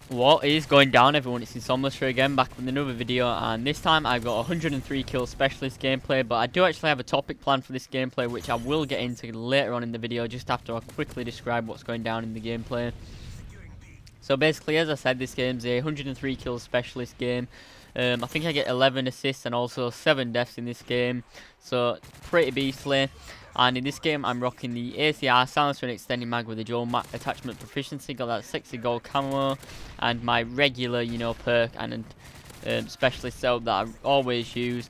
What is going down, everyone? It's Insomulus here again, back with another video, and this time I've got 103 kill specialist gameplay, but I do actually have a topic planned for this gameplay which I will get into later on in the video, just after I quickly describe what's going down in the gameplay. So basically, as I said, this game's a 103 kill specialist game. I think I get 11 assists and also 7 deaths in this game, so pretty beastly. And in this game, I'm rocking the ACR silencer and extending mag with a dual attachment proficiency. Got that 60 gold camo and my regular, perk and specialist setup that I always use.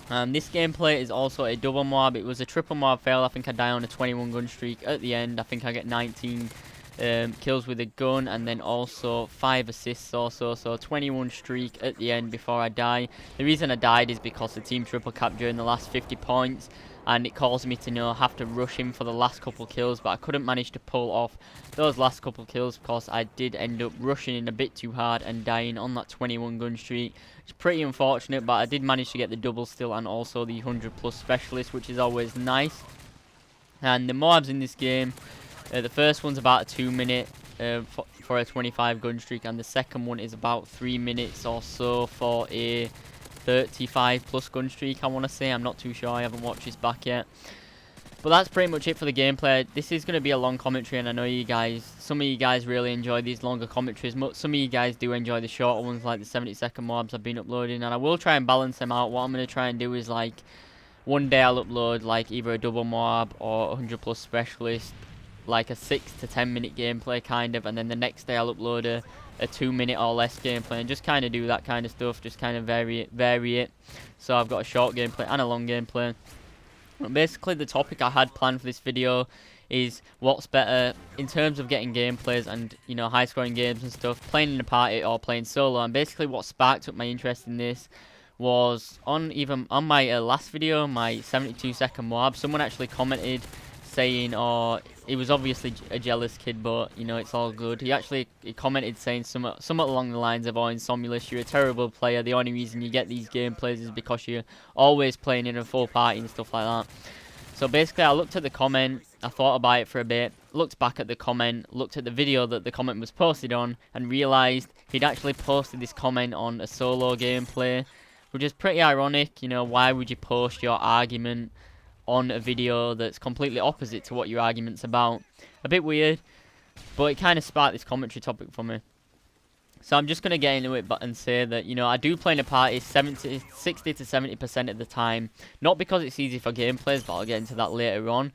And this gameplay is also a double m.o.a.b. It was a triple m.o.a.b. fail. I think I die on a 21 gun streak at the end. I think I get 19 kills with a gun and then also 5 assists also, so 21 streak at the end before I die. The reason I died is because the team triple cap during the last 50 points and it caused me to have to rush him for the last couple kills, but I couldn't manage to pull off those last couple kills because I did end up rushing in a bit too hard and dying on that 21 gun streak. It's pretty unfortunate, but I did manage to get the double still and also the 100 plus specialist, which is always nice. And the m.o.a.bs in this game, the first one's about a 2 minute for a 25 gun streak, and the second one is about 3 minutes or so for a 35 plus gun streak, I want to say. I'm not too sure, I haven't watched this back yet. But that's pretty much it for the gameplay. This is going to be a long commentary, and I know some of you guys really enjoy these longer commentaries. Some of you guys do enjoy the shorter ones, like the 70-second m.o.a.bs I've been uploading, and I will try and balance them out. What I'm going to try and do is, like, one day I'll upload like either a double m.o.a.b or 100 plus specialist, like a 6 to 10 minute gameplay kind of, and then the next day I'll upload a 2 minute or less gameplay, and just kind of do that kind of stuff, just kind of vary it. So I've got a short gameplay and a long gameplay. But basically the topic I had planned for this video is what's better in terms of getting gameplays and high scoring games and stuff, playing in a party or playing solo. And basically what sparked up my interest in this was on my last video, my 72-second m.o.a.b, someone actually commented saying, oh, he was obviously a jealous kid, but it's all good. He commented saying somewhat along the lines of, oh, Insomulus, you're a terrible player, the only reason you get these gameplays is because you're always playing in a full party and stuff like that. So basically I looked at the comment, I thought about it for a bit, looked back at the comment, looked at the video that the comment was posted on, and realised he'd actually posted this comment on a solo gameplay, which is pretty ironic. Why would you post your argument on a video that's completely opposite to what your argument's about? A bit weird, but it kind of sparked this commentary topic for me. So I'm just going to get into it and say that, I do play in a party 60 to 70% of the time. Not because it's easy for gameplays, but I'll get into that later on.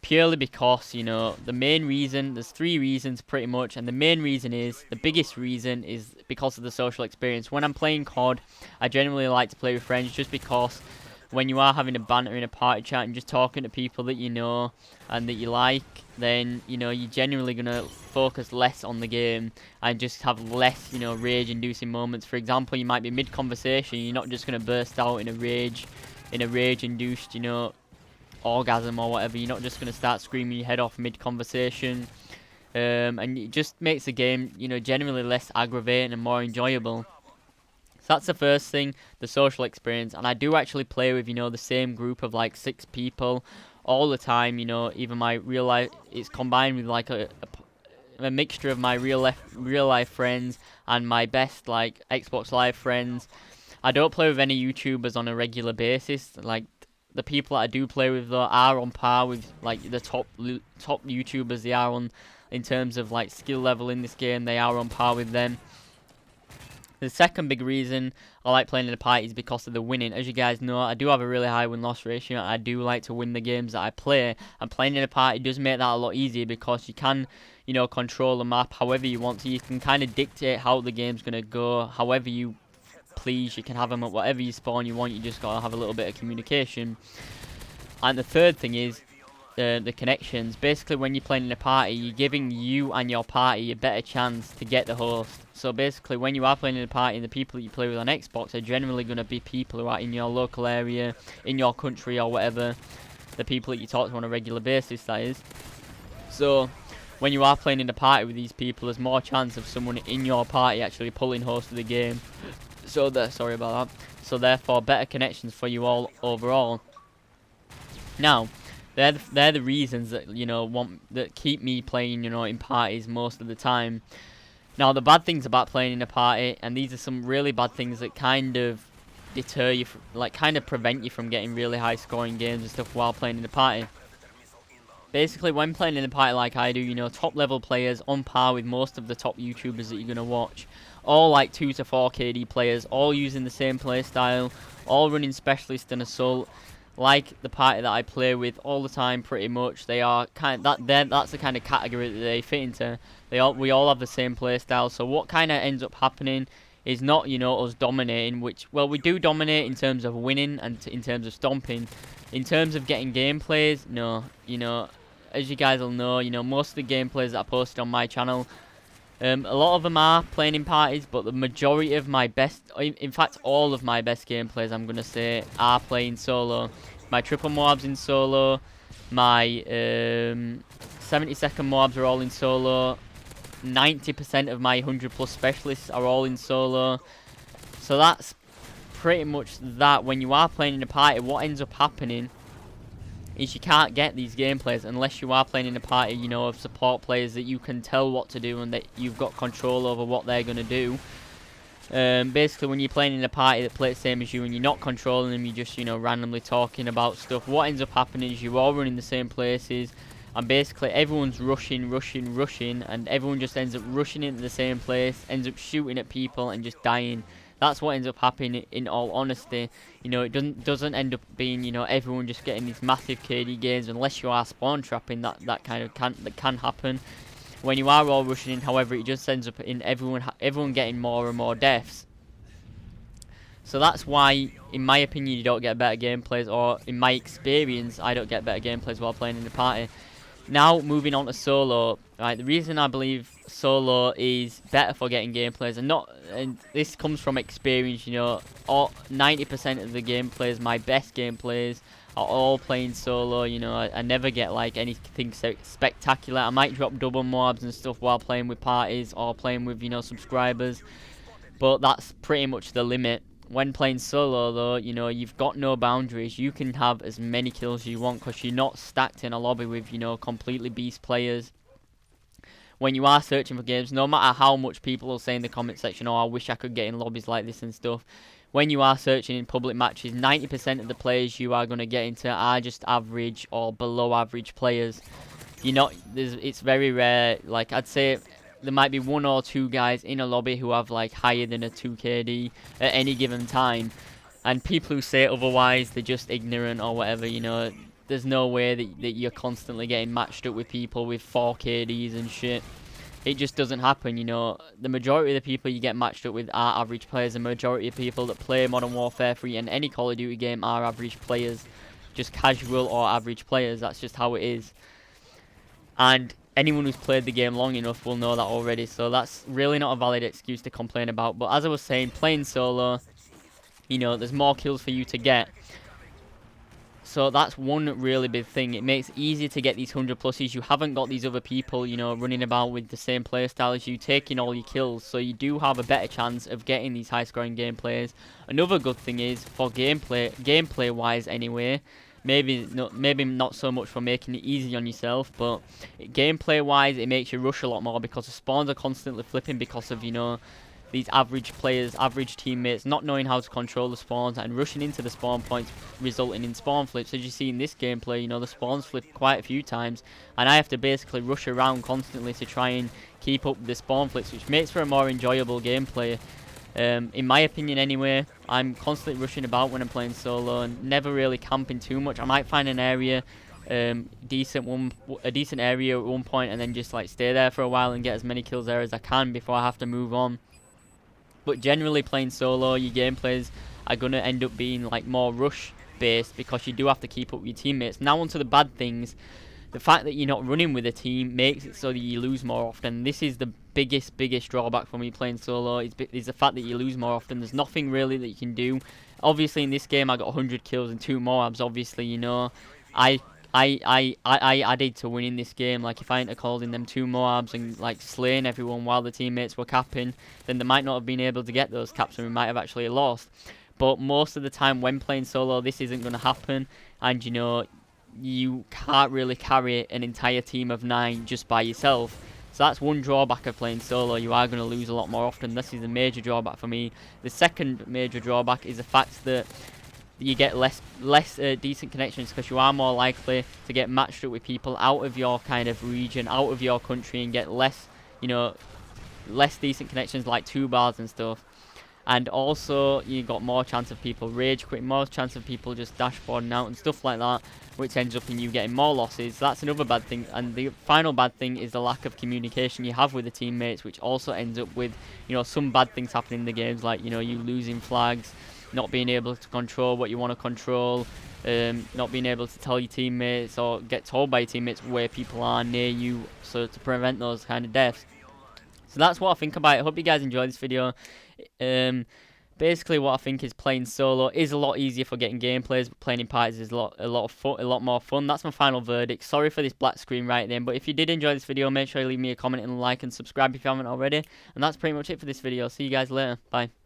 Purely because, the main reason, there's 3 reasons pretty much, and the main reason the biggest reason is because of the social experience. When I'm playing COD, I generally like to play with friends just because when you are having a banter in a party chat and just talking to people that you know and that you like, then you're generally going to focus less on the game and just have less rage inducing moments. For example, you might be mid conversation, you're not just going to burst out in a rage induced orgasm or whatever. You're not just going to start screaming your head off mid conversation, and it just makes the game generally less aggravating and more enjoyable. So that's the first thing, the social experience. And I do actually play with, the same group of like 6 people all the time. Even my real life, it's combined with like a mixture of my real life friends and my best like Xbox Live friends. I don't play with any YouTubers on a regular basis. Like, the people that I do play with though are on par with like the top YouTubers. They are on, in terms of like skill level in this game, they are on par with them. The second big reason I like playing in a party is because of the winning. As you guys know, I do have a really high win-loss ratio. I do like to win the games that I play, and playing in a party does make that a lot easier because you can, control the map however you want to. You can kind of dictate how the game's going to go however you please. You can have them at whatever you spawn you want. You just got to have a little bit of communication. And the third thing is the connections. Basically, when you're playing in a party, you're giving you and your party a better chance to get the host. So basically, when you are playing in a party, the people that you play with on Xbox are generally going to be people who are in your local area, in your country or whatever. The people that you talk to on a regular basis, that is. So when you are playing in a party with these people, there's more chance of someone in your party actually pulling host of the game. So sorry about that. So therefore, better connections for you all overall. Now, they're the reasons that that keep me playing in parties most of the time. Now, the bad things about playing in a party, and these are some really bad things that kind of deter you, kind of prevent you from getting really high scoring games and stuff while playing in a party. Basically, when playing in a party like I do, you know, top level players on par with most of the top YouTubers that you're going to watch, all like 2 to 4 KD players, all using the same playstyle, all running specialist and assault, like the party that I play with all the time pretty much. They are that's the kind of category that they fit into. We all have the same playstyle, so what kind of ends up happening is not, you know, us dominating, which, well, we do dominate in terms of winning and in terms of stomping. In terms of getting gameplays, no, you know, as you guys will know, you know, most of the gameplays that I posted on my channel, a lot of them are playing in parties, but the majority of my best, in fact, all of my best gameplays, I'm going to say, are playing solo. My triple MOABs in solo, my 70-second MOABs are all in solo, 90% of my 100 plus specialists are all in solo. So that's pretty much that. When you are playing in a party, what ends up happening is you can't get these gameplays unless you are playing in a party, you know, of support players that you can tell what to do and that you've got control over what they're going to do. Basically, when you're playing in a party that plays the same as you and you're not controlling them, you're just, you know, randomly talking about stuff, what ends up happening is you're all running the same places, and basically everyone's rushing, and everyone just ends up rushing into the same place, ends up shooting at people and just dying. That's what ends up happening, in all honesty. You know, it doesn't end up being, you know, everyone just getting these massive KD gains unless you are spawn trapping. That can happen. When you are all rushing in, however, it just ends up in everyone getting more and more deaths. So that's why, in my opinion, you don't get better gameplays, or in my experience, I don't get better gameplays while playing in the party. Now, moving on to solo, right, the reason I believe solo is better for getting gameplays, and this comes from experience, you know, 90% of the gameplays, my best gameplays, are all playing solo. You know, I never get like anything spectacular. I might drop double MOABs and stuff while playing with parties or playing with, you know, subscribers, but that's pretty much the limit. When playing solo, though, you know, you've got no boundaries. You can have as many kills as you want because you're not stacked in a lobby with, you know, completely beast players. When you are searching for games, no matter how much people will say in the comment section, oh, I wish I could get in lobbies like this and stuff, when you are searching in public matches, 90% of the players you are going to get into are just average or below average players. It's very rare. Like, I'd say there might be 1 or 2 guys in a lobby who have like higher than a 2KD at any given time, and people who say otherwise, they're just ignorant or whatever. You know, there's no way that you're constantly getting matched up with people with 4KDs and shit. It just doesn't happen. You know, the majority of the people you get matched up with are average players. The majority of people that play Modern Warfare 3 and any Call of Duty game are average players, just casual or average players. That's just how it is. And anyone who's played the game long enough will know that already, so that's really not a valid excuse to complain about. But as I was saying, playing solo, you know, there's more kills for you to get. So that's one really big thing. It makes it easier to get these 100 pluses. You haven't got these other people, you know, running about with the same playstyle as you, taking all your kills. So you do have a better chance of getting these high scoring gameplays. Another good thing is, for gameplay wise anyway, maybe not so much for making it easy on yourself, but gameplay wise, it makes you rush a lot more because the spawns are constantly flipping because of, you know, these average players, average teammates not knowing how to control the spawns and rushing into the spawn points, resulting in spawn flips. As you see in this gameplay, you know, the spawns flip quite a few times, and I have to basically rush around constantly to try and keep up with the spawn flips, which makes for a more enjoyable gameplay. In my opinion anyway. I'm constantly rushing about when I'm playing solo and never really camping too much. I might find an area, a decent area at one point, and then just like stay there for a while and get as many kills there as I can before I have to move on. But generally, playing solo, your gameplays are going to end up being like more rush based because you do have to keep up with your teammates. Now onto the bad things. The fact that you're not running with a team makes it so that you lose more often. This is the biggest drawback for me playing solo, is the fact that you lose more often. There's nothing really that you can do. Obviously in this game I got 100 kills and 2 MOABs. Obviously, you know, I added to winning this game. Like, if I hadn't called in them 2 MOABs and like slaying everyone while the teammates were capping, then they might not have been able to get those caps and we might have actually lost. But most of the time when playing solo, this isn't going to happen, and you know, you can't really carry an entire team of 9 just by yourself. So that's one drawback of playing solo. You are going to lose a lot more often. This is a major drawback for me. The second major drawback is the fact that you get less decent connections, because you are more likely to get matched up with people out of your kind of region, out of your country, and get less, you know, less decent connections like 2-bars and stuff. And also you got more chance of people rage quitting, more chance of people just dashboarding out and stuff like that, which ends up in you getting more losses. That's another bad thing. And the final bad thing is the lack of communication you have with the teammates, which also ends up with, you know, some bad things happening in the games, like, you know, you losing flags, not being able to control what you want to control, not being able to tell your teammates or get told by your teammates where people are near you, so to prevent those kind of deaths. So that's what I think about it. I hope you guys enjoyed this video. Basically, what I think is playing solo is a lot easier for getting gameplays, but playing in parties is a lot more fun. That's my final verdict. Sorry for this black screen right then, but if you did enjoy this video, make sure you leave me a comment and like and subscribe if you haven't already. And that's pretty much it for this video. See you guys later. Bye.